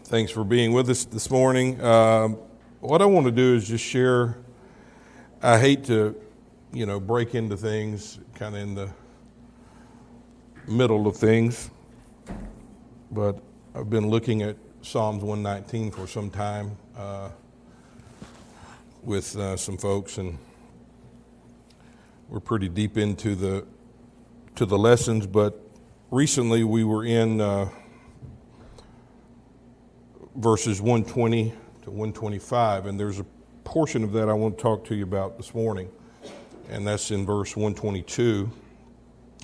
Thanks for being with us this morning. What I want to do is just share. I hate to, break into things kind of in the middle of things, but I've been looking at Psalms 119 for some time with some folks, and we're pretty deep into the lessons. But recently we were in verses 120 to 125, and there's a portion of that I want to talk to you about this morning, and that's in verse 122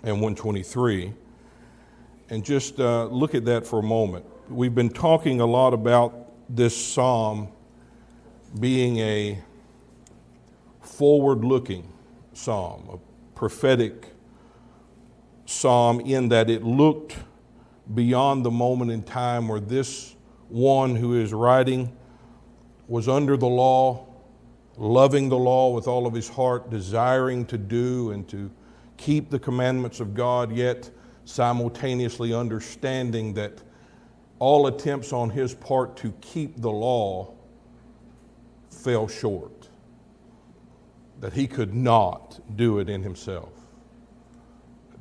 and 123. And just look at that for a moment. We've been talking a lot about this psalm being a forward-looking psalm, a prophetic psalm, in that it looked beyond the moment in time where this one who is writing was under the law, loving the law with all of his heart, desiring to do and to keep the commandments of God, yet simultaneously understanding that all attempts on his part to keep the law fell short, that he could not do it in himself.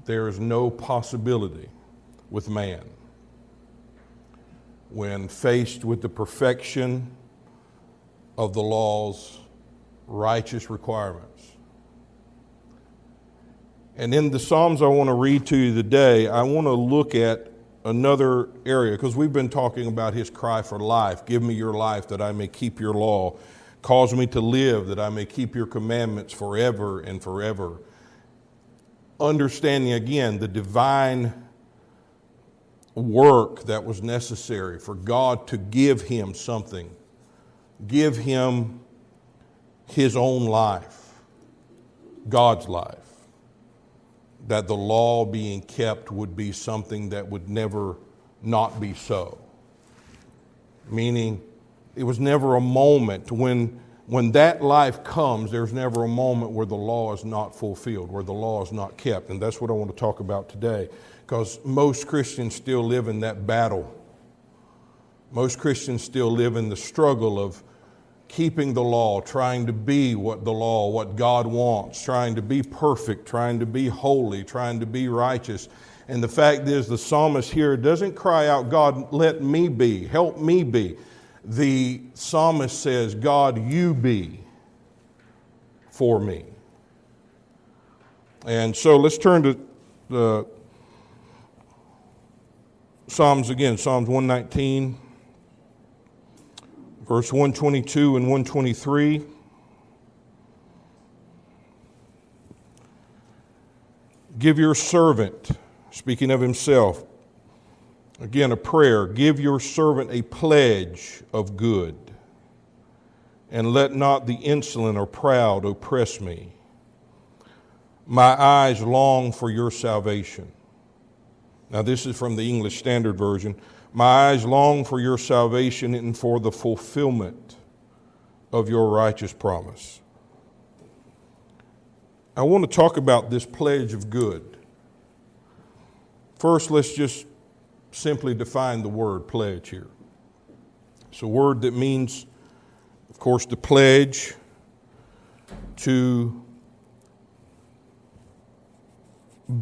There is no possibility with man, when faced with the perfection of the law's righteous requirements. And in the Psalms I want to read to you today, I want to look at another area, because we've been talking about his cry for life. Give me your life that I may keep your law. Cause me to live that I may keep your commandments forever and forever. Understanding again the divine work that was necessary for God to give him something, give him his own life, God's life, that the law being kept would be something that would never not be so. Meaning, it was never a moment when that life comes, there's never a moment where the law is not fulfilled, where the law is not kept. And that's what I want to talk about today, because most Christians still live in that battle. Most Christians still live in the struggle of keeping the law, trying to be what God wants, trying to be perfect, trying to be holy, trying to be righteous. And the fact is, the psalmist here doesn't cry out, God, let me be, help me be. The psalmist says, God, you be for me. And so let's turn to the Psalms again, Psalms 119, verse 122 and 123. Give your servant, speaking of himself, again a prayer, give your servant a pledge of good, and let not the insolent or proud oppress me. My eyes long for your salvation. Now, this is from the English Standard Version. My eyes long for your salvation and for the fulfillment of your righteous promise. I want to talk about this pledge of good. First, let's just simply define the word pledge here. It's a word that means, of course, to pledge, to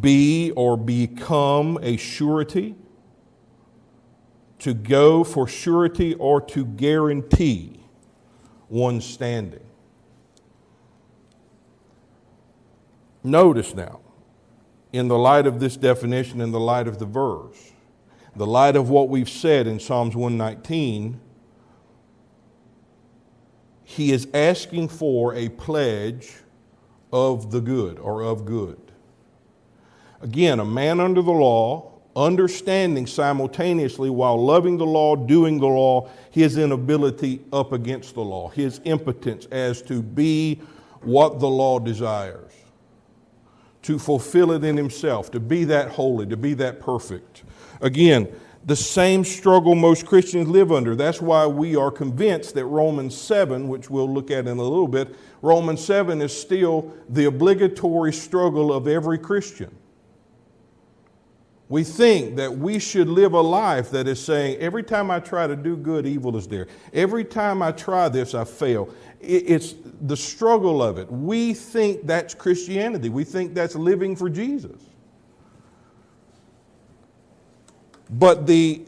be or become a surety, to go for surety, or to guarantee one's standing. Notice now, in the light of this definition, in the light of the verse, the light of what we've said in Psalms 119, he is asking for a pledge of the good, or of good. Again, a man under the law, understanding simultaneously, while loving the law, doing the law, his inability up against the law, his impotence as to be what the law desires, to fulfill it in himself, to be that holy, to be that perfect. Again, the same struggle most Christians live under. That's why we are convinced that Romans 7, which we'll look at in a little bit, Romans 7 is still the obligatory struggle of every Christian. We think that we should live a life that is saying, every time I try to do good, evil is there. Every time I try this, I fail. It's the struggle of it. We think that's Christianity. We think that's living for Jesus. But the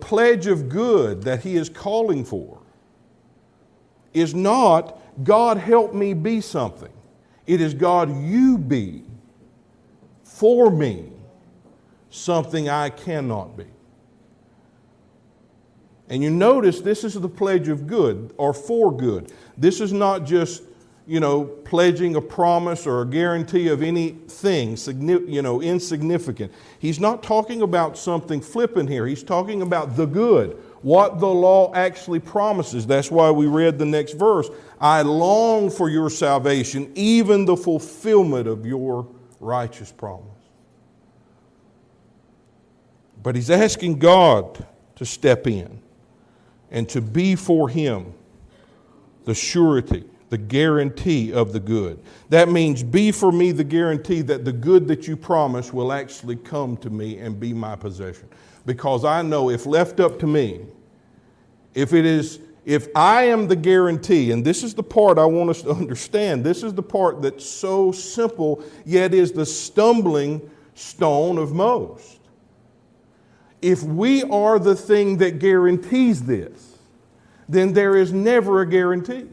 pledge of good that he is calling for is not, God help me be something. It is, God, you be for me something I cannot be. And you notice this is the pledge of good, or for good. This is not just, pledging a promise or a guarantee of anything, insignificant. He's not talking about something flippant here. He's talking about the good, what the law actually promises. That's why we read the next verse. I long for your salvation, even the fulfillment of your righteous promise. But he's asking God to step in and to be for him the surety, the guarantee of the good. That means be for me the guarantee that the good that you promise will actually come to me and be my possession. Because I know if left up to me, if I am the guarantee, and this is the part I want us to understand, this is the part that's so simple, yet is the stumbling stone of most. If we are the thing that guarantees this, then there is never a guarantee.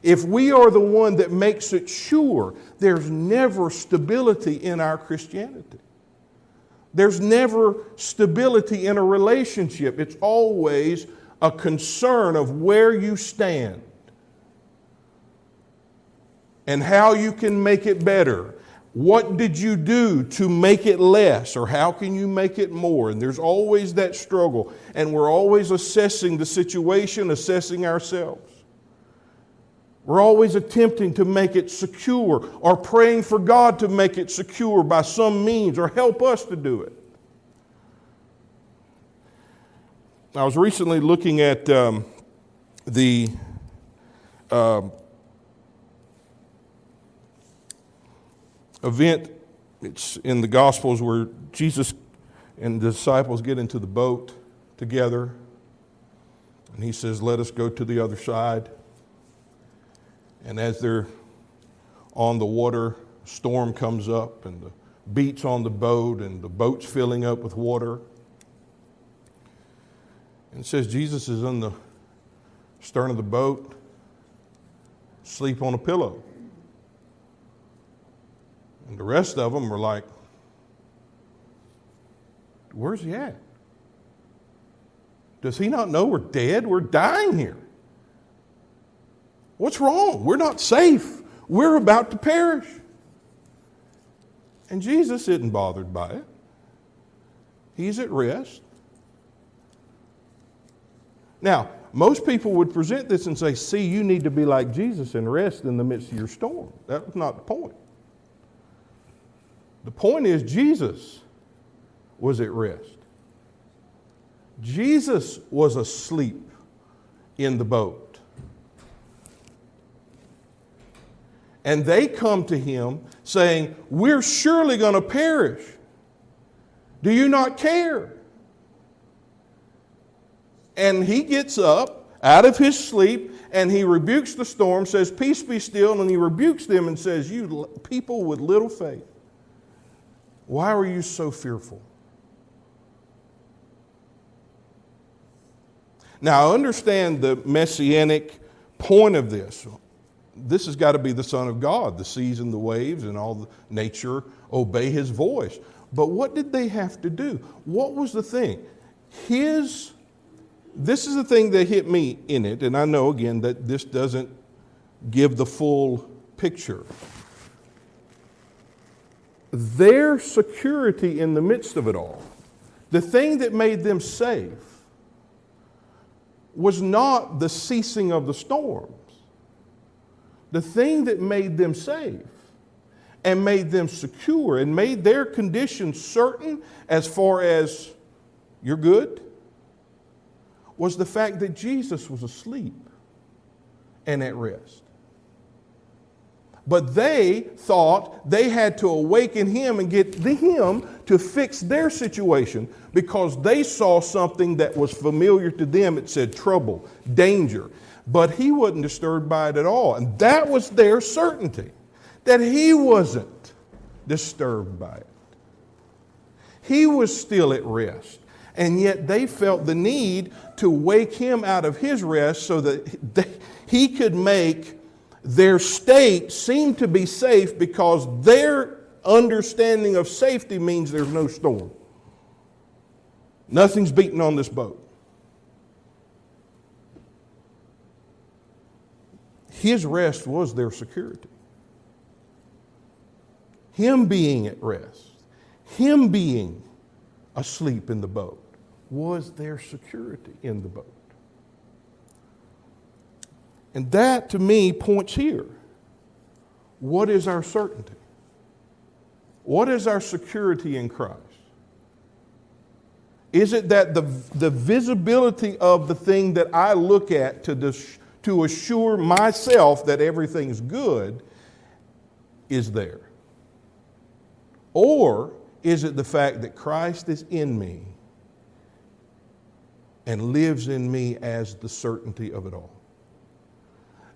If we are the one that makes it sure, there's never stability in our Christianity. There's never stability in a relationship. It's always a concern of where you stand and how you can make it better. What did you do to make it less, or how can you make it more? And there's always that struggle, and we're always assessing the situation, assessing ourselves. We're always attempting to make it secure, or praying for God to make it secure by some means, or help us to do it. I was recently looking at the event. It's in the Gospels where Jesus and the disciples get into the boat together, and he says, let us go to the other side. And as they're on the water, a storm comes up and beats on the boat, and the boat's filling up with water. And it says Jesus is on the stern of the boat, asleep on a pillow. And the rest of them were like, where's he at? Does he not know we're dead? We're dying here. What's wrong? We're not safe. We're about to perish. And Jesus isn't bothered by it. He's at rest. Now, most people would present this and say, see, you need to be like Jesus and rest in the midst of your storm. That's not the point. The point is Jesus was at rest. Jesus was asleep in the boat. And they come to him saying, we're surely going to perish. Do you not care? And he gets up out of his sleep and he rebukes the storm, says, peace be still, and he rebukes them and says, you people with little faith, why are you so fearful? Now, I understand the messianic point of this. This has got to be the Son of God. The seas and the waves and all the nature obey his voice. But what did they have to do? What was the thing? This is the thing that hit me in it, and I know again that this doesn't give the full picture. Their security in the midst of it all, the thing that made them safe, was not the ceasing of the storms. The thing that made them safe and made them secure and made their conditions certain as far as you're good was the fact that Jesus was asleep and at rest. But they thought they had to awaken him and get him to fix their situation because they saw something that was familiar to them. It said trouble, danger. But he wasn't disturbed by it at all. And that was their certainty, that he wasn't disturbed by it. He was still at rest. And yet they felt the need to wake him out of his rest so that he could make their state seem to be safe, because their understanding of safety means there's no storm. Nothing's beating on this boat. His rest was their security. Him being at rest, him being asleep in the boat, was their security in the boat. And that, to me, points here. What is our certainty? What is our security in Christ? Is it that the visibility of the thing that I look at to assure myself that everything's good is there? Or is it the fact that Christ is in me and lives in me as the certainty of it all?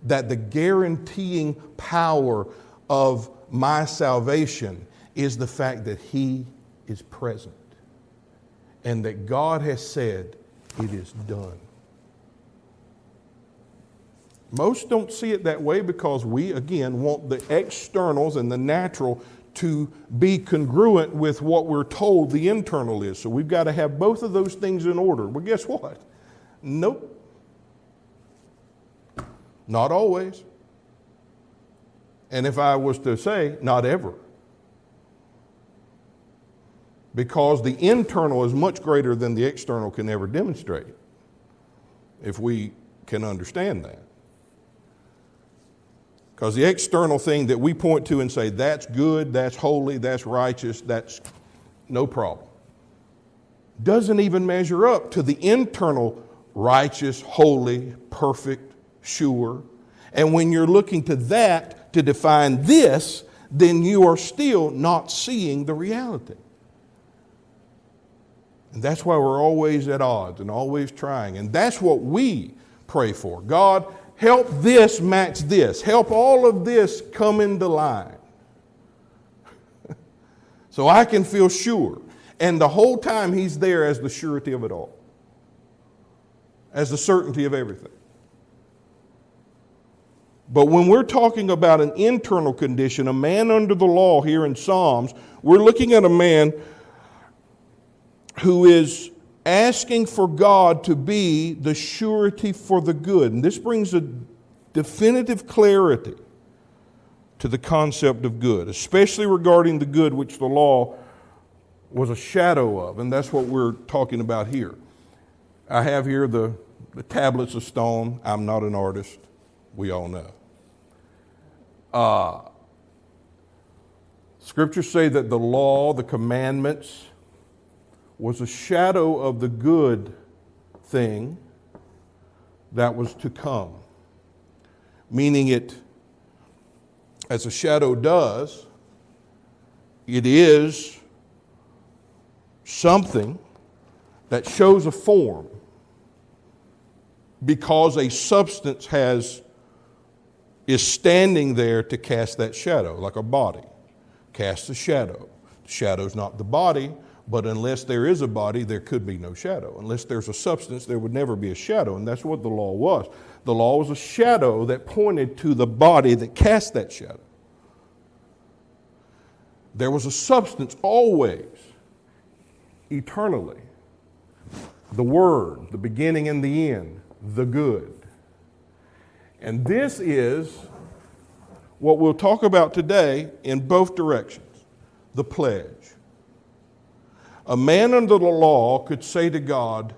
That the guaranteeing power of my salvation is the fact that he is present and that God has said it is done. Most don't see it that way because we, again, want the externals and the natural to be congruent with what we're told the internal is. So we've got to have both of those things in order. Well, guess what? Nope. Not always. And if I was to say, not ever. Because the internal is much greater than the external can ever demonstrate, if we can understand that. Because the external thing that we point to and say, that's good, that's holy, that's righteous, that's no problem, doesn't even measure up to the internal righteous, holy, perfect, sure. And when you're looking to that to define this, then you are still not seeing the reality. And that's why we're always at odds and always trying. And that's what we pray for. God, help this match this. Help all of this come into line. So I can feel sure. And the whole time he's there as the surety of it all. As the certainty of everything. But when we're talking about an internal condition, a man under the law here in Psalms, we're looking at a man who is asking for God to be the surety for the good. And this brings a definitive clarity to the concept of good, especially regarding the good which the law was a shadow of. And that's what we're talking about here. I have here the tablets of stone. I'm not an artist. We all know. Scriptures say that the law, the commandments, was a shadow of the good thing that was to come. Meaning it, as a shadow does, it is something that shows a form because a substance is standing there to cast that shadow, like a body. Casts a shadow. The shadow's not the body, but unless there is a body, there could be no shadow. Unless there's a substance, there would never be a shadow, and that's what the law was. The law was a shadow that pointed to the body that cast that shadow. There was a substance always, eternally. The Word, the beginning and the end, the good. And this is what we'll talk about today in both directions, the pledge. A man under the law could say to God,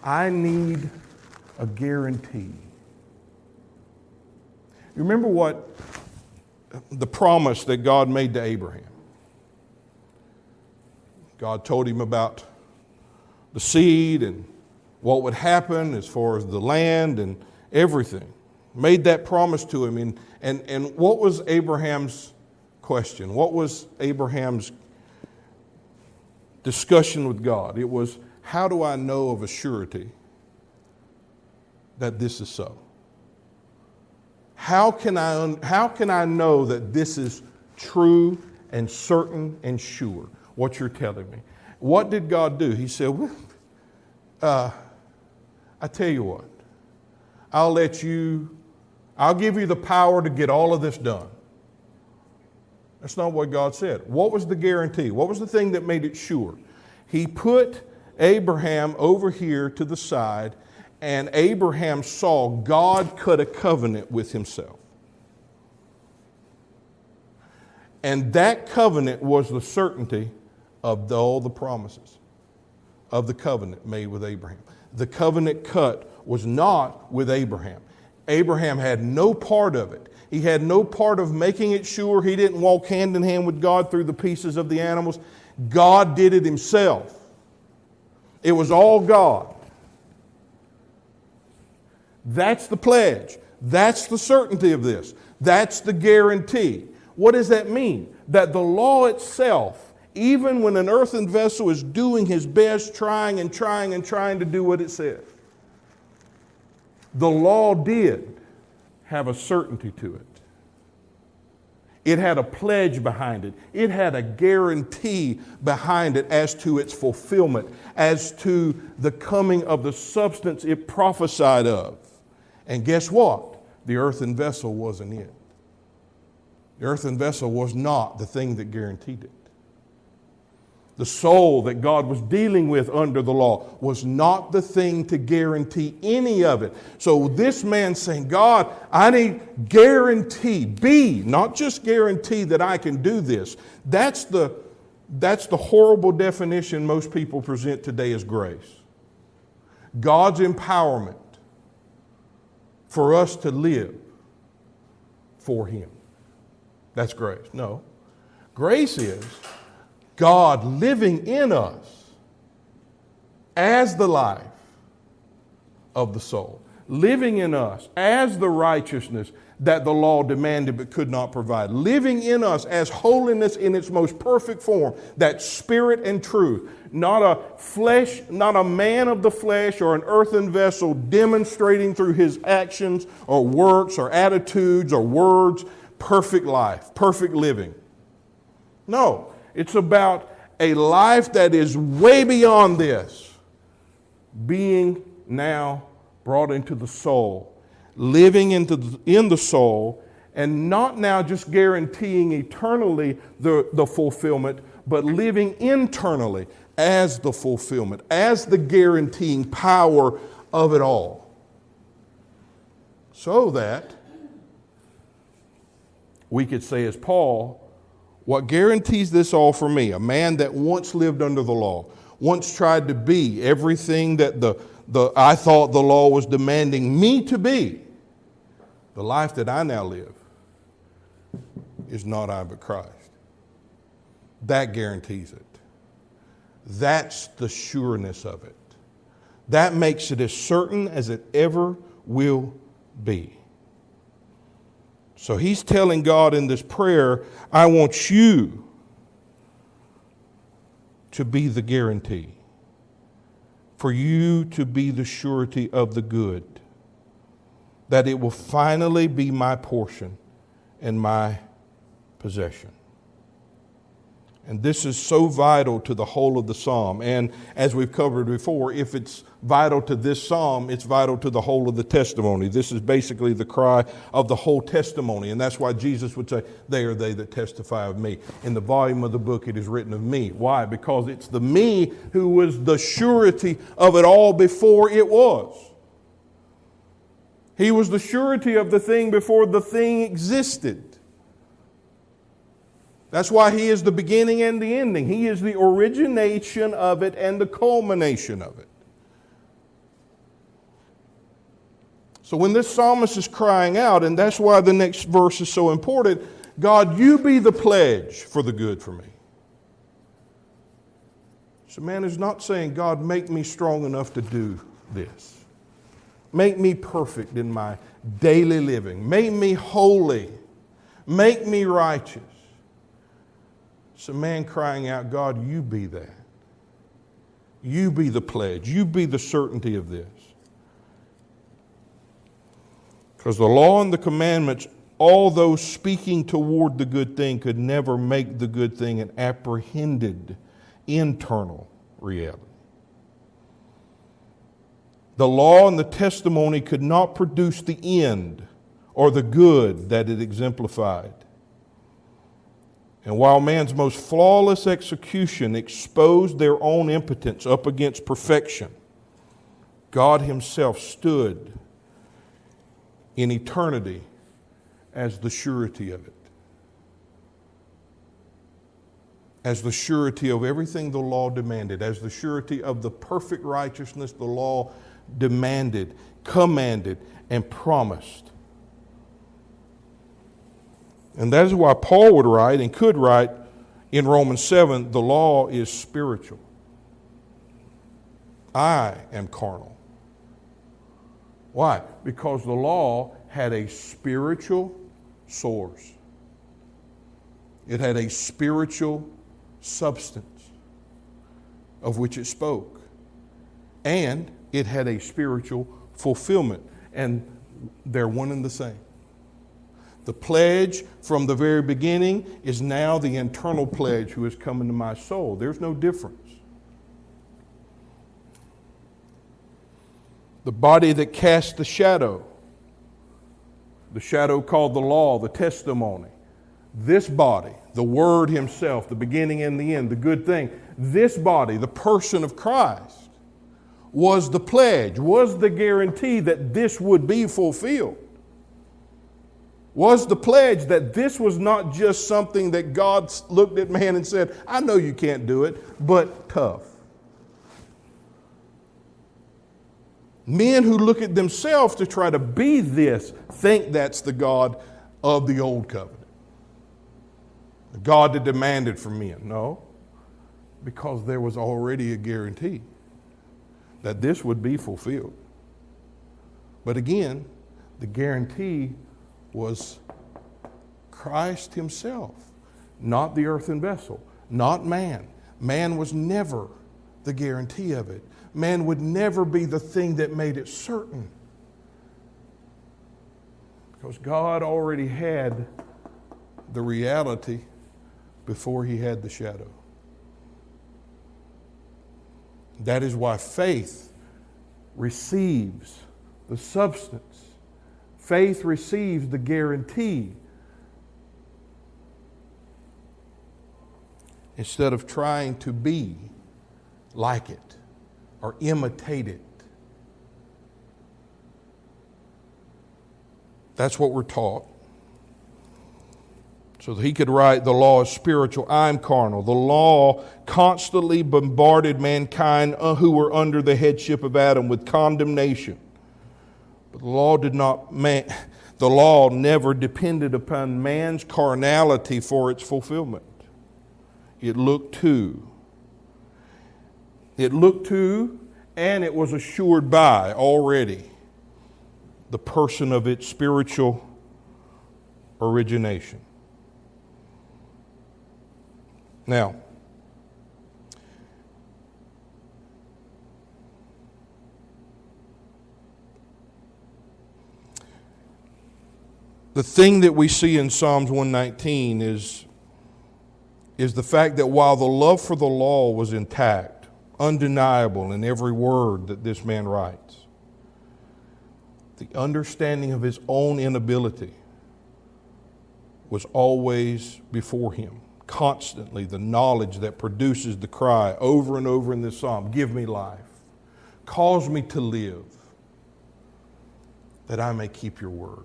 I need a guarantee. You remember what the promise that God made to Abraham? God told him about the seed and what would happen as far as the land and everything. Made that promise to him. And what was Abraham's question? What was Abraham's discussion with God? It was, how do I know of a surety that this is so? How can I know that this is true and certain and sure, what you're telling me? What did God do? He said, well, I tell you what, I'll give you the power to get all of this done. That's not what God said. What was the guarantee? What was the thing that made it sure? He put Abraham over here to the side, and Abraham saw God cut a covenant with himself. And that covenant was the certainty of all the promises of the covenant made with Abraham. The covenant cut was not with Abraham. Abraham had no part of it. He had no part of making it sure. He didn't walk hand in hand with God through the pieces of the animals. God did it himself. It was all God. That's the pledge. That's the certainty of this. That's the guarantee. What does that mean? That the law itself, even when an earthen vessel is doing his best, trying to do what it says, the law did have a certainty to it. It had a pledge behind it. It had a guarantee behind it as to its fulfillment, as to the coming of the substance it prophesied of. And guess what? The earthen vessel wasn't it. The earthen vessel was not the thing that guaranteed it. The soul that God was dealing with under the law was not the thing to guarantee any of it. So this man saying, God, I need guarantee. Not just guarantee that I can do this. That's the horrible definition most people present today as grace. God's empowerment for us to live for Him. That's grace. No. Grace is God living in us as the life of the soul, living in us as the righteousness that the law demanded but could not provide, living in us as holiness in its most perfect form, that spirit and truth, not a man of the flesh or an earthen vessel demonstrating through his actions or works or attitudes or words perfect life, perfect living. No. It's about a life that is way beyond this, being now brought into the soul, living in the soul, and not now just guaranteeing eternally the fulfillment, but living internally as the fulfillment, as the guaranteeing power of it all. So that we could say as Paul, what guarantees this all for me, a man that once lived under the law, once tried to be everything that I thought the law was demanding me to be, the life that I now live is not I but Christ. That guarantees it. That's the sureness of it. That makes it as certain as it ever will be. So he's telling God in this prayer, I want you to be the guarantee, for you to be the surety of the good, that it will finally be my portion and my possession. And this is so vital to the whole of the psalm. And as we've covered before, if it's vital to this psalm, it's vital to the whole of the testimony. This is basically the cry of the whole testimony. And that's why Jesus would say, they are they that testify of me. In the volume of the book, it is written of me. Why? Because it's the me who was the surety of it all before it was. He was the surety of the thing before the thing existed. That's why He is the beginning and the ending. He is the origination of it and the culmination of it. So when this psalmist is crying out, and that's why the next verse is so important, God, you be the pledge for the good for me. So man is not saying, God, make me strong enough to do this. Make me perfect in my daily living. Make me holy. Make me righteous. It's a man crying out, God, you be that. You be the pledge. You be the certainty of this. Because the law and the commandments, all those speaking toward the good thing, could never make the good thing an apprehended internal reality. The law and the testimony could not produce the end or the good that it exemplified. And while man's most flawless execution exposed their own impotence up against perfection, God Himself stood in eternity as the surety of it. As the surety of everything the law demanded, as the surety of the perfect righteousness the law demanded, commanded, and promised. And that is why Paul would write and could write in Romans 7, the law is spiritual. I am carnal. Why? Because the law had a spiritual source. It had a spiritual substance of which it spoke. And it had a spiritual fulfillment. And they're one and the same. The pledge from the very beginning is now the internal pledge who has come into my soul. There's no difference. The body that cast the shadow called the law, the testimony. This body, the Word Himself, the beginning and the end, the good thing. This body, the person of Christ, was the pledge, was the guarantee that this would be fulfilled. Was the pledge that this was not just something that God looked at man and said, I know you can't do it, but tough. Men who look at themselves to try to be this think that's the God of the old covenant. The God that demanded from men. No, because there was already a guarantee that this would be fulfilled. But again, the guarantee was Christ Himself, not the earthen vessel, not man. Man was never the guarantee of it. Man would never be the thing that made it certain. Because God already had the reality before He had the shadow. That is why faith receives the substance. Faith receives the guarantee instead of trying to be like it or imitate it. That's what we're taught. So that he could write, the law is spiritual, I'm carnal. The law constantly bombarded mankind who were under the headship of Adam with condemnation. But the law never depended upon man's carnality for its fulfillment. It looked to, and it was assured by already the person of its spiritual origination. Now, the thing that we see in Psalms 119 is the fact that while the love for the law was intact, undeniable in every word that this man writes, the understanding of his own inability was always before him. Constantly, the knowledge that produces the cry over and over in this psalm, give me life, cause me to live, that I may keep your word,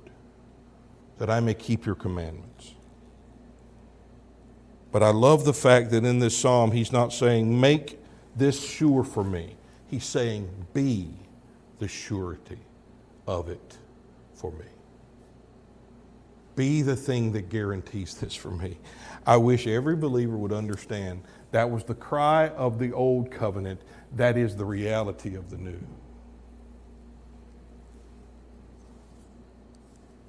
that I may keep your commandments. But I love the fact that in this psalm, he's not saying, make this sure for me. He's saying, be the surety of it for me. Be the thing that guarantees this for me. I wish every believer would understand that was the cry of the old covenant. That is the reality of the new.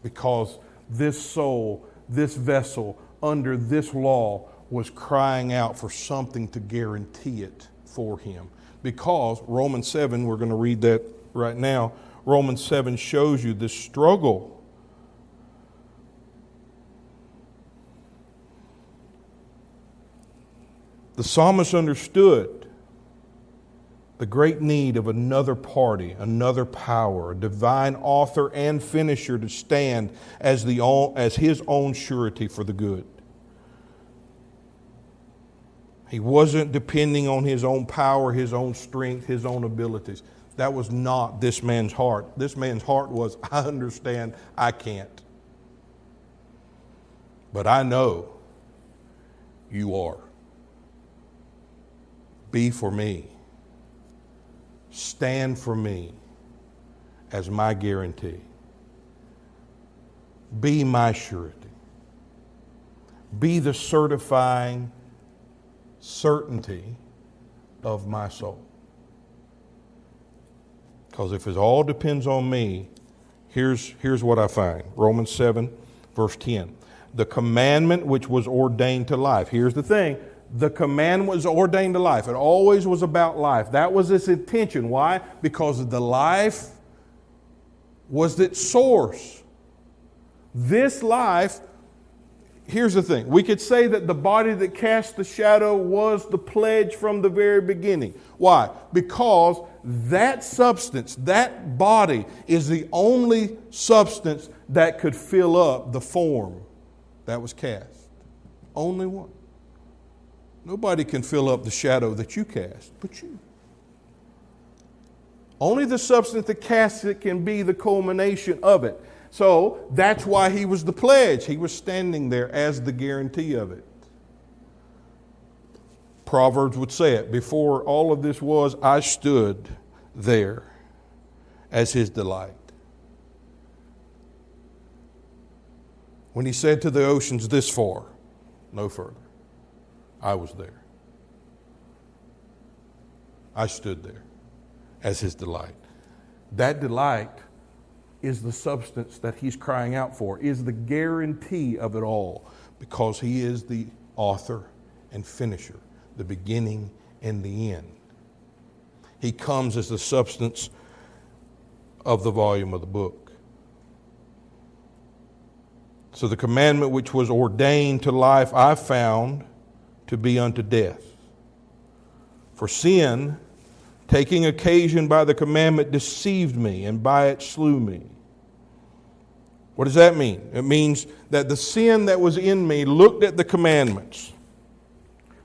because this soul, this vessel under this law was crying out for something to guarantee it for him. Because Romans 7, we're going to read that right now, Romans 7 shows you this struggle. The psalmist understood the great need of another party, another power, a divine author and finisher to stand as his own surety for the good. He wasn't depending on his own power, his own strength, his own abilities. That was not this man's heart. This man's heart was, I understand I can't. But I know you are. Be for me. Stand for me as my guarantee. Be my surety. Be the certifying certainty of my soul. Because if it all depends on me, here's what I find. Romans 7, verse 10. The commandment which was ordained to life. Here's the thing. The command was ordained to life. It always was about life. That was its intention. Why? Because the life was its source. This life, here's the thing. We could say that the body that cast the shadow was the pledge from the very beginning. Why? Because that substance, that body, is the only substance that could fill up the form that was cast. Only one. Nobody can fill up the shadow that you cast, but you. Only the substance that casts it can be the culmination of it. So that's why he was the pledge. He was standing there as the guarantee of it. Proverbs would say it. Before all of this was, I stood there as his delight. When he said to the oceans, this far, no further. I was there. I stood there as his delight. That delight is the substance that he's crying out for, is the guarantee of it all, because he is the author and finisher, the beginning and the end. He comes as the substance of the volume of the book. So the commandment which was ordained to life I found to be unto death. For sin, taking occasion by the commandment, deceived me, and by it slew me. What does that mean? It means that the sin that was in me looked at the commandments,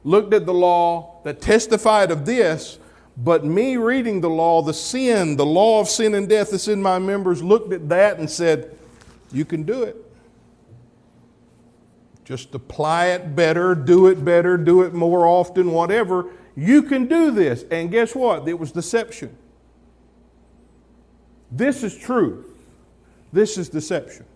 looked at the law that testified of this, but me reading the law, the law of sin and death that's in my members, looked at that and said, you can do it. Just apply it better, do it more often, whatever. You can do this. And guess what? It was deception. This is truth. This is deception.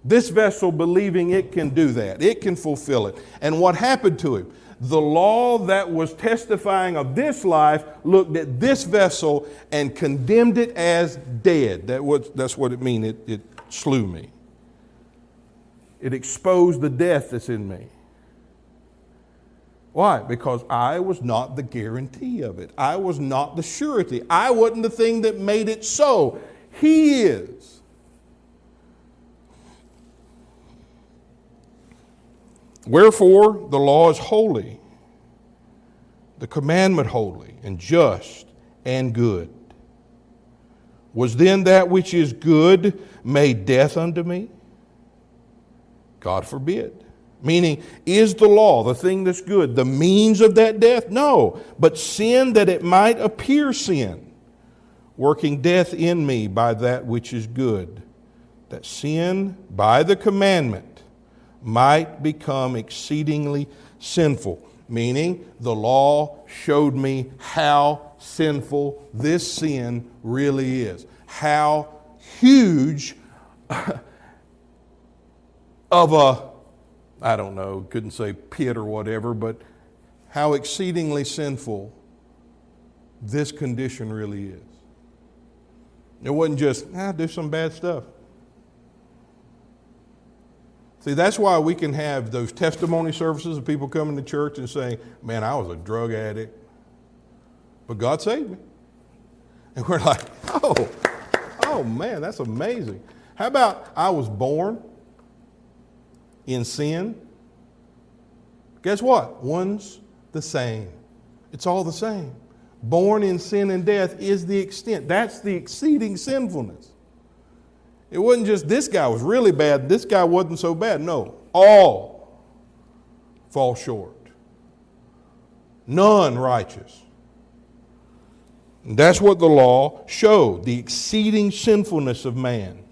This vessel believing it can do that. It can fulfill it. And what happened to him? The law that was testifying of this life looked at this vessel and condemned it as dead. That's what it means. It slew me. It exposed the death that's in me. Why? Because I was not the guarantee of it. I was not the surety. I wasn't the thing that made it so. He is. Wherefore, the law is holy, the commandment holy, and just, and good. Was then that which is good made death unto me? God forbid. Meaning, is the law, the thing that's good, the means of that death? No, but sin that it might appear sin, working death in me by that which is good, that sin by the commandment might become exceedingly sinful. Meaning, the law showed me how sinful this sin really is. How huge of a, I don't know, couldn't say pit or whatever, but how exceedingly sinful this condition really is. It wasn't just, do some bad stuff. See, that's why we can have those testimony services of people coming to church and saying, man, I was a drug addict, but God saved me. And we're like, oh man, that's amazing. How about I was born in sin? Guess what? One's the same. It's all the same. Born in sin and death is the extent. That's the exceeding sinfulness. It wasn't just this guy was really bad, this guy wasn't so bad. No, all fall short. None righteous. And that's what the law showed, the exceeding sinfulness of man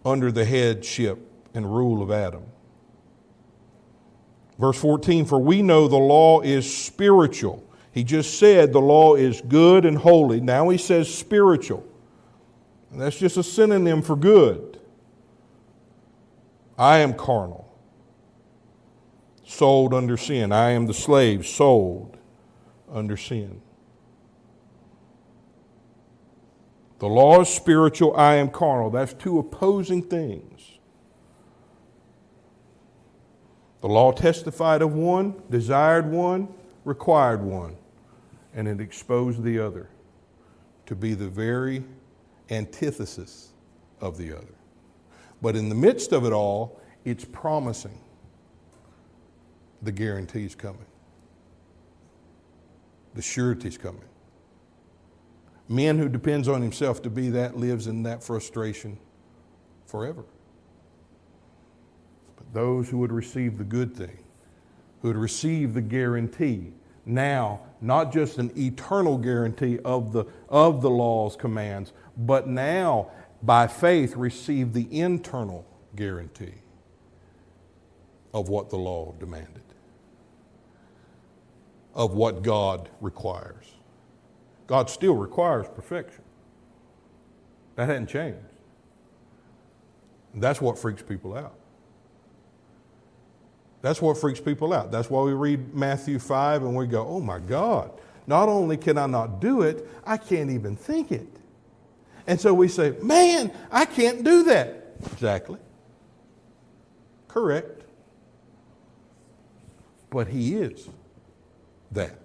under the headship and rule of Adam. Verse 14, for we know the law is spiritual. He just said the law is good and holy. Now he says spiritual. And that's just a synonym for good. I am carnal, sold under sin. I am the slave, sold under sin. The law is spiritual, I am carnal. That's two opposing things. The law testified of one, desired one, required one, and it exposed the other to be the very antithesis of the other. But in the midst of it all, it's promising the guarantee's coming. The surety's coming. Man who depends on himself to be that lives in that frustration forever. But those who would receive the good thing, who would receive the guarantee, now not just an eternal guarantee of the law's commands, but now by faith receive the internal guarantee of what the law demanded, of what God requires. God still requires perfection. That hadn't changed. And that's what freaks people out. That's what freaks people out. That's why we read Matthew 5 and we go, oh my God, not only can I not do it, I can't even think it. And so we say, man, I can't do that. Exactly. Correct. But he is that.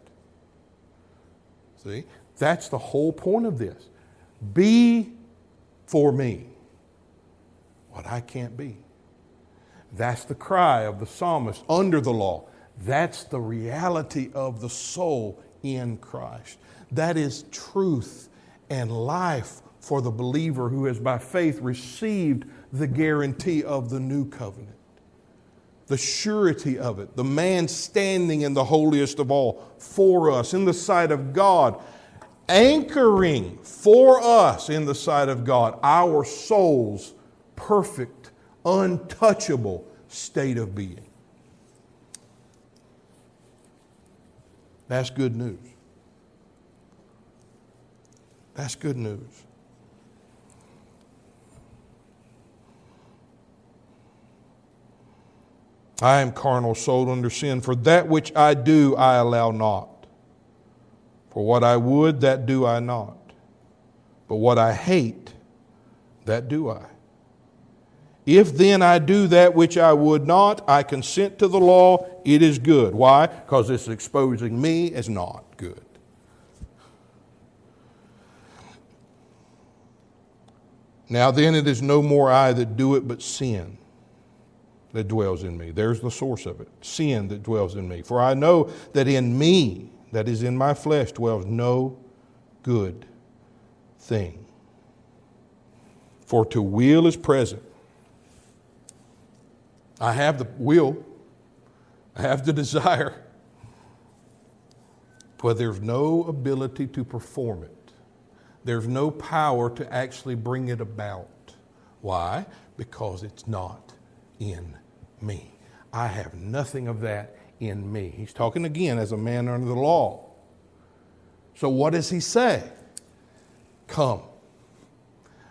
See? That's the whole point of this. Be for me what I can't be. That's the cry of the psalmist under the law. That's the reality of the soul in Christ. That is truth and life for the believer who has by faith received the guarantee of the new covenant. The surety of it. The man standing in the holiest of all for us in the sight of God. Anchoring for us in the sight of God our soul's perfect, untouchable state of being. That's good news. That's good news. I am carnal, sold under sin. For that which I do, I allow not. For what I would, that do I not. But what I hate, that do I. If then I do that which I would not, I consent to the law, it is good. Why? Because it's exposing me as not good. Now then it is no more I that do it, but sin that dwells in me. There's the source of it. Sin that dwells in me. For I know that in me, that is in my flesh, dwells no good thing. For to will is present. I have the will. I have the desire. But there's no ability to perform it. There's no power to actually bring it about. Why? Because it's not in me. I have nothing of that in me. He's talking again as a man under the law. So what does he say? Come.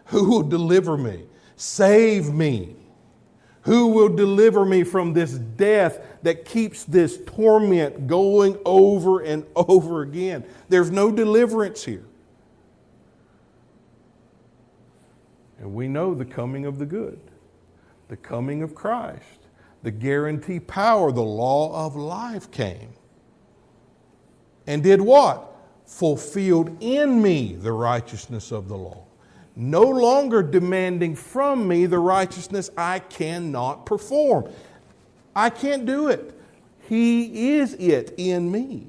Who will deliver me? Save me. Who will deliver me from this death that keeps this torment going over and over again? There's no deliverance here. And we know the coming of the good, the coming of Christ, the guarantee power, the law of life came. And did what? Fulfilled in me the righteousness of the law. No longer demanding from me the righteousness I cannot perform. I can't do it. He is it in me.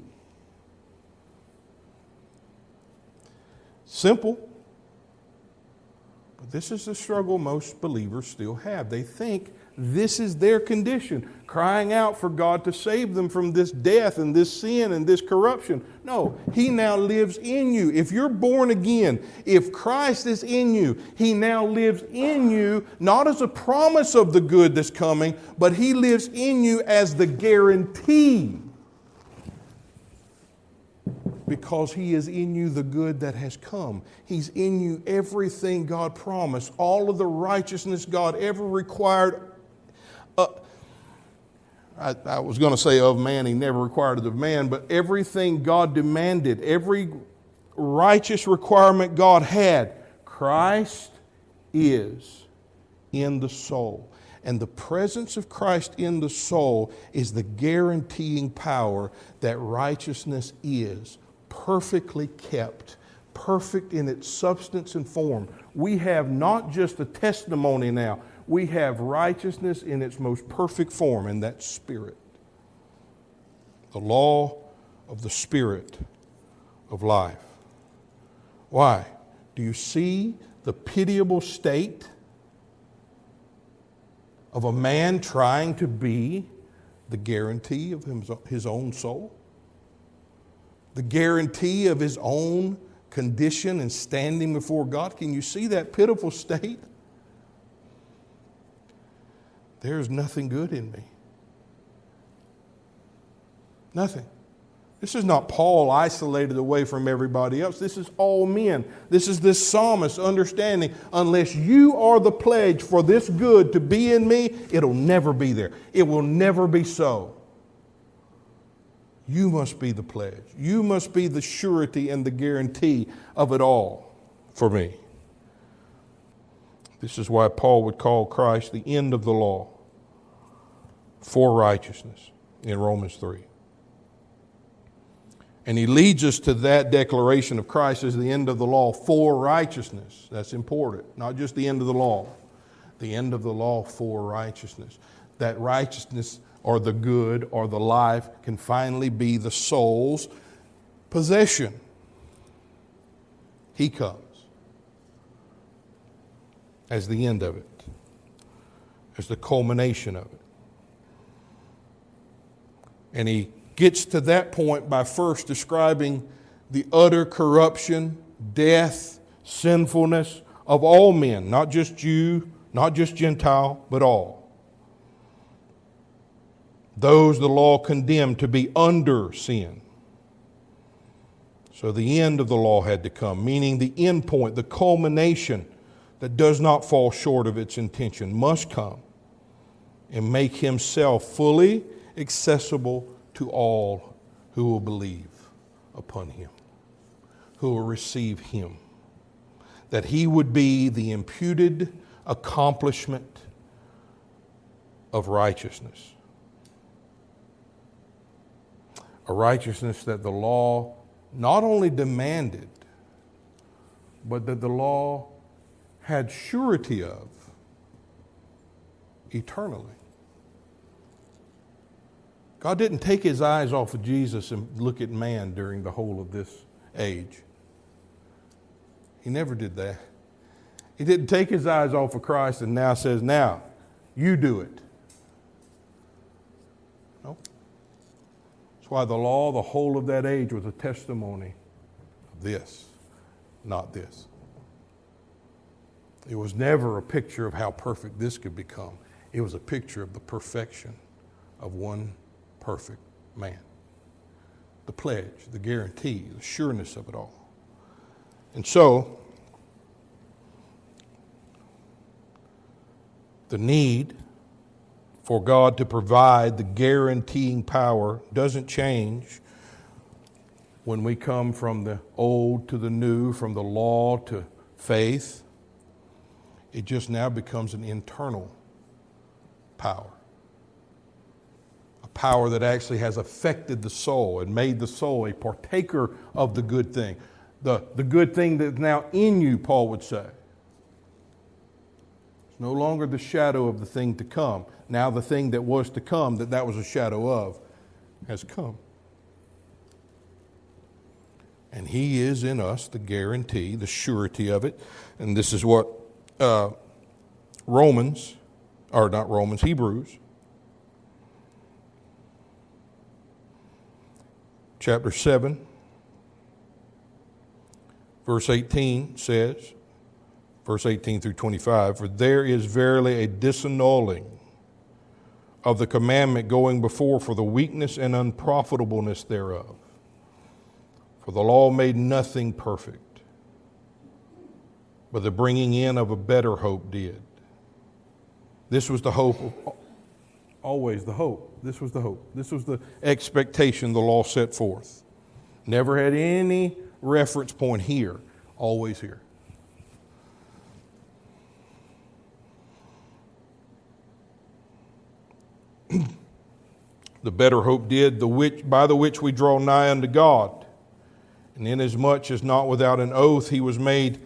Simple. But this is the struggle most believers still have. They think this is their condition, crying out for God to save them from this death and this sin and this corruption. No, He now lives in you. If you're born again, if Christ is in you, He now lives in you, not as a promise of the good that's coming, but He lives in you as the guarantee. Because He is in you the good that has come. He's in you everything God promised, all of the righteousness God ever required. I was going to say of man, He never required it of man, but everything God demanded, every righteous requirement God had, Christ is in the soul. And the presence of Christ in the soul is the guaranteeing power that righteousness is perfectly kept, perfect in its substance and form. We have not just a testimony now, we have righteousness in its most perfect form, and that's Spirit. The law of the Spirit of life. Why? Do you see the pitiable state of a man trying to be the guarantee of his own soul? The guarantee of his own condition and standing before God? Can you see that pitiful state? There's nothing good in me. Nothing. This is not Paul isolated away from everybody else. This is all men. This is this psalmist understanding, unless you are the pledge for this good to be in me, it'll never be there. It will never be so. You must be the pledge. You must be the surety and the guarantee of it all for me. This is why Paul would call Christ the end of the law for righteousness in Romans 3. And he leads us to that declaration of Christ as the end of the law for righteousness. That's important. Not just the end of the law. The end of the law for righteousness. That righteousness or the good or the life can finally be the soul's possession. He comes as the end of it, as the culmination of it. And he gets to that point by first describing the utter corruption, death, sinfulness of all men, not just Jew, not just Gentile, but all. Those the law condemned to be under sin. So the end of the law had to come, meaning the end point, the culmination that does not fall short of its intention, must come and make Himself fully accessible to all who will believe upon Him, who will receive Him. That He would be the imputed accomplishment of righteousness. A righteousness that the law not only demanded, but that the law had surety of eternally. God didn't take His eyes off of Jesus and look at man during the whole of this age. He never did that. He didn't take His eyes off of Christ and now says, now, you do it. No. That's why the law, the whole of that age, was a testimony of this, not this. It was never a picture of how perfect this could become. It was a picture of the perfection of one perfect man. The pledge, the guarantee, the sureness of it all. And so, the need for God to provide the guaranteeing power doesn't change when we come from the old to the new, from the law to faith. It just now becomes an internal power. A power that actually has affected the soul and made the soul a partaker of the good thing. The good thing that's now in you, Paul would say. It's no longer the shadow of the thing to come. Now the thing that was to come, that was a shadow of, has come. And He is in us the guarantee, the surety of it. And this is what Hebrews chapter 7, verse 18 says, verse 18 through 25, for there is verily a disannulling of the commandment going before for the weakness and unprofitableness thereof. For the law made nothing perfect, but the bringing in of a better hope did. This was the hope, always the hope. This was the hope. This was the expectation the law set forth. Never had any reference point here, always here. The better hope did, by the which we draw nigh unto God. And inasmuch as not without an oath he was made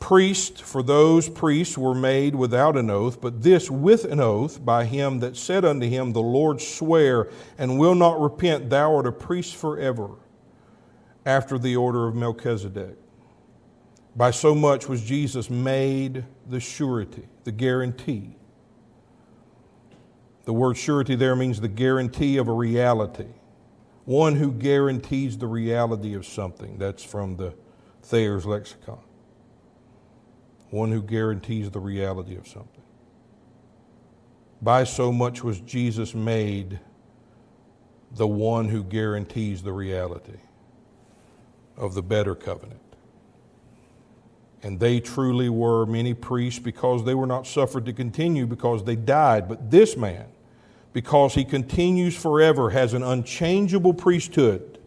priest, for those priests were made without an oath, but this with an oath by him that said unto him, the Lord swear, and will not repent, thou art a priest forever, after the order of Melchizedek. By so much was Jesus made the surety, the guarantee. The word surety there means the guarantee of a reality. One who guarantees the reality of something. That's from the Thayer's lexicon. One who guarantees the reality of something. By so much was Jesus made the one who guarantees the reality of the better covenant. And they truly were many priests because they were not suffered to continue because they died. But this man, because he continues forever, has an unchangeable priesthood.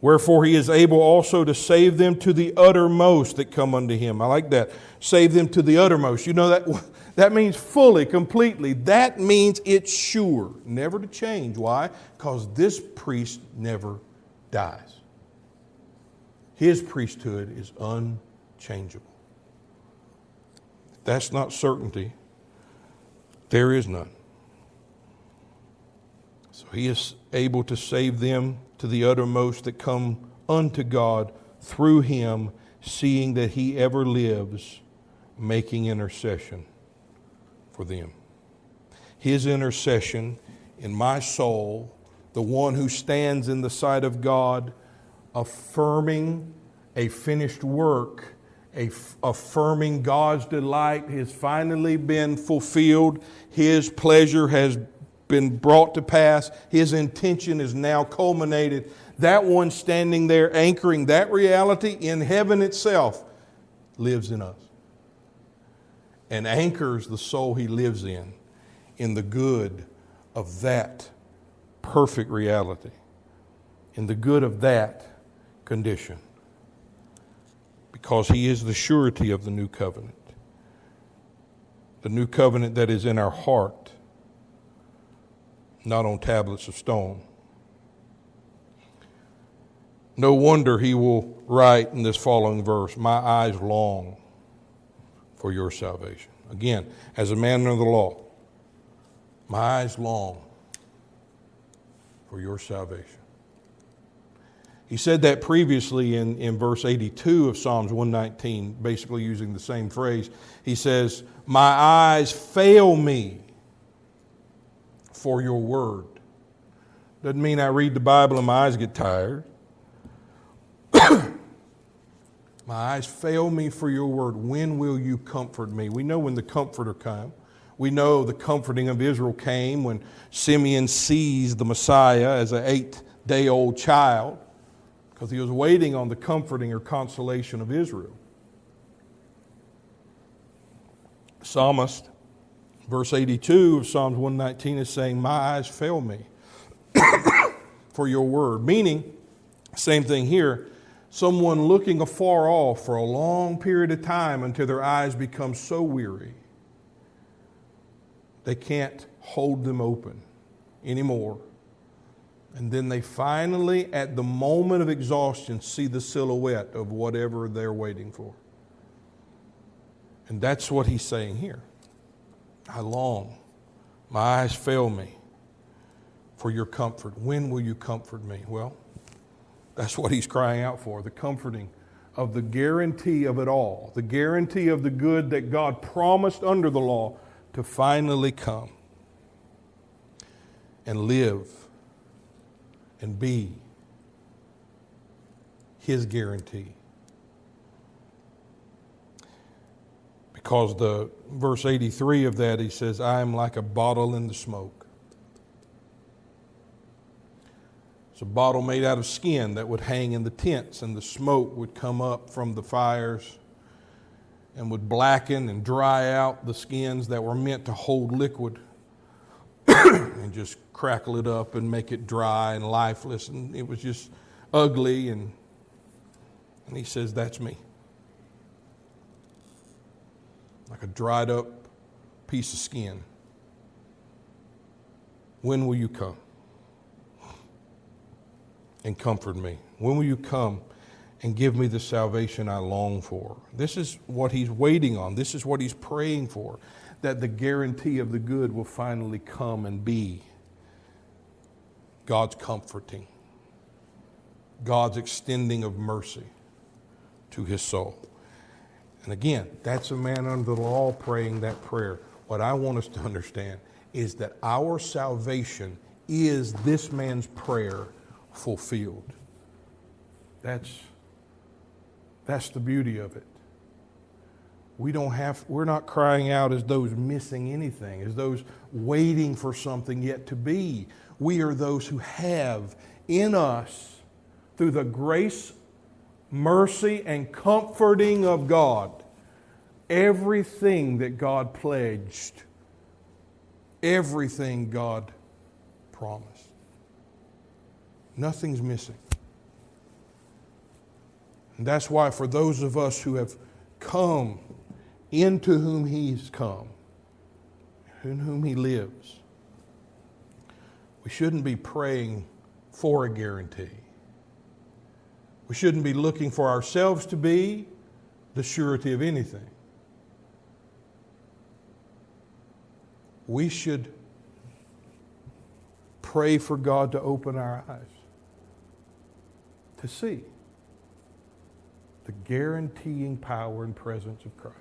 Wherefore he is able also to save them to the uttermost that come unto him. I like that. Save them to the uttermost. You know that means fully, completely. That means it's sure, never to change. Why? Because this priest never dies. His priesthood is unchangeable. If that's not certainty, there is none. So he is able to save them to the uttermost that come unto God through him, seeing that he ever lives, making intercession for them. His intercession in my soul, the one who stands in the sight of God, affirming a finished work, affirming God's delight has finally been fulfilled. His pleasure has been brought to pass. His intention is now culminated. That one standing there anchoring that reality in heaven itself lives in us and anchors the soul he lives in the good of that perfect reality, in the good of that condition, because he is the surety of the new covenant that is in our heart, not on tablets of stone. No wonder he will write in this following verse, my eyes long for your salvation. Again, as a man under the law, my eyes long for your salvation. He said that previously in verse 82 of Psalms 119, basically using the same phrase. He says, my eyes fail me for your word. Doesn't mean I read the Bible and my eyes get tired. My eyes fail me for your word. When will you comfort me? We know when the comforter comes. We know the comforting of Israel came when Simeon seized the Messiah as an 8-day-old child, because he was waiting on the comforting or consolation of Israel. Psalmist, verse 82 of Psalms 119 is saying, my eyes fail me for your word. Meaning, same thing here, Someone looking afar off for a long period of time until their eyes become so weary they can't hold them open anymore. And then they finally, at the moment of exhaustion, see the silhouette of whatever they're waiting for. And that's what he's saying here. I long, my eyes fail me for your comfort. When will you comfort me? Well, that's what he's crying out for, the comforting of the guarantee of it all, the guarantee of the good that God promised under the law to finally come and live and be his guarantee. Because the verse 83 of that, he says, I am like a bottle in the smoke. It's a bottle made out of skin that would hang in the tents, and the smoke would come up from the fires and would blacken and dry out the skins that were meant to hold liquid and just crackle it up and make it dry and lifeless. And it was just ugly. And he says, that's me. Like a dried up piece of skin. When will you come and comfort me? When will you come and give me the salvation I long for? This is what he's waiting on. This is what he's praying for, that the guarantee of the good will finally come and be God's comforting, God's extending of mercy to his soul. And again, that's a man under the law praying that prayer. What I want us to understand is that our salvation is this man's prayer fulfilled. That's the beauty of it. We're not crying out as those missing anything, as those waiting for something yet to be. We are those who have in us, through the grace, mercy, and comforting of God, everything that God pledged, everything God promised. Nothing's missing. And that's why for those of us who have come into whom he's come, in whom he lives, we shouldn't be praying for a guarantee. We shouldn't be looking for ourselves to be the surety of anything. We should pray for God to open our eyes to see the guaranteeing power and presence of Christ,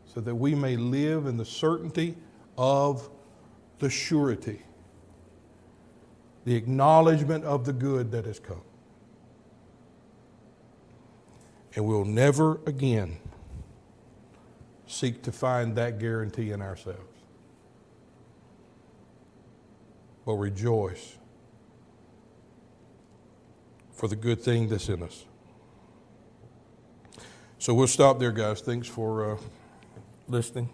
so that we may live in the certainty of the surety, the acknowledgement of the good that has come. And we'll never again seek to find that guarantee in ourselves, but rejoice for the good thing that's in us. So we'll stop there, guys. Thanks for listening.